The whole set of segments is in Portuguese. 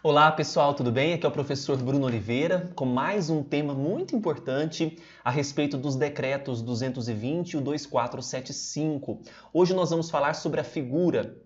Olá pessoal, tudo bem? Aqui é o professor Bruno Oliveira com mais um tema muito importante a respeito dos decretos 220 e o 2475. Hoje nós vamos falar sobre a figura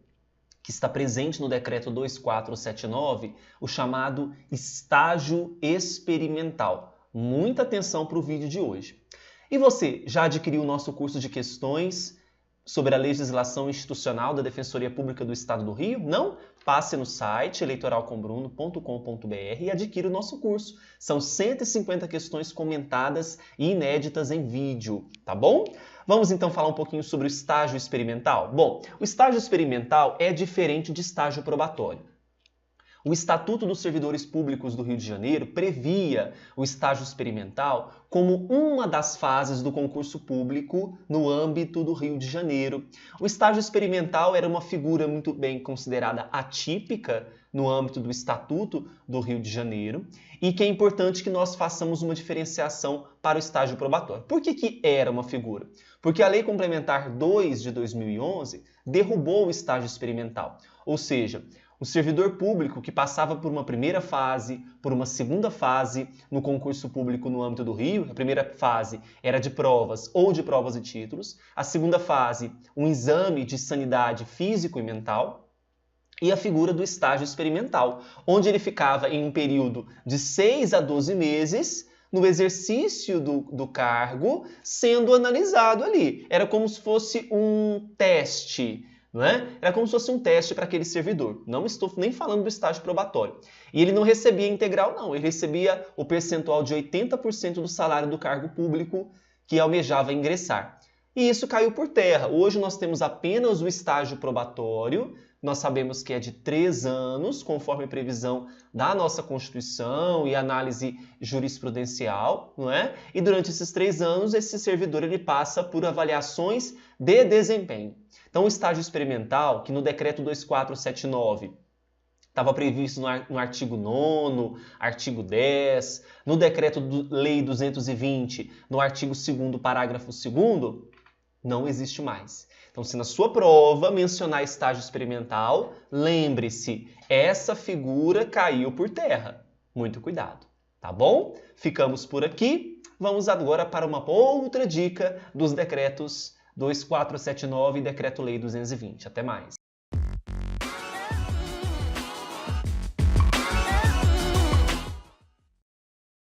que está presente no decreto 2479, o chamado estágio experimental. Muita atenção para o vídeo de hoje. E você, já adquiriu o nosso curso de questões sobre a legislação institucional da Defensoria Pública do Estado do Rio? Não? Passe no site eleitoralcombruno.com.br e adquira o nosso curso. São 150 questões comentadas e inéditas em vídeo, tá bom? Vamos então falar um pouquinho sobre o estágio experimental? Bom, o estágio experimental é diferente de estágio probatório. O Estatuto dos Servidores Públicos do Rio de Janeiro previa o estágio experimental como uma das fases do concurso público no âmbito do Rio de Janeiro. O estágio experimental era uma figura muito bem considerada atípica no âmbito do Estatuto do Rio de Janeiro e que é importante que nós façamos uma diferenciação para o estágio probatório. Por que era uma figura? Porque a Lei Complementar 2 de 2011 derrubou o estágio experimental, ou seja, o servidor público que passava por uma primeira fase, por uma segunda fase no concurso público no âmbito do Rio, a primeira fase era de provas ou de provas e títulos, a segunda fase, um exame de sanidade físico e mental, e a figura do estágio experimental, onde ele ficava em um período de 6 a 12 meses no exercício do cargo, sendo analisado ali. Era como se fosse um teste. Não é? Era como se fosse um teste para aquele servidor. Não estou nem falando do estágio probatório. E ele não recebia integral, não. Ele recebia o percentual de 80% do salário do cargo público que almejava ingressar. E isso caiu por terra. Hoje nós temos apenas o estágio probatório. Nós sabemos que é de 3 anos, conforme previsão da nossa Constituição e análise jurisprudencial, não é? E durante esses 3 anos, esse servidor ele passa por avaliações de desempenho. Então, o estágio experimental, que no decreto 2479 estava previsto no artigo 9º, artigo 10, no decreto Lei 220, no artigo 2º, parágrafo 2º, não existe mais. Então, se na sua prova mencionar estágio experimental, lembre-se, essa figura caiu por terra. Muito cuidado, tá bom? Ficamos por aqui. Vamos agora para uma outra dica dos decretos 2479 e Decreto-Lei 220. Até mais.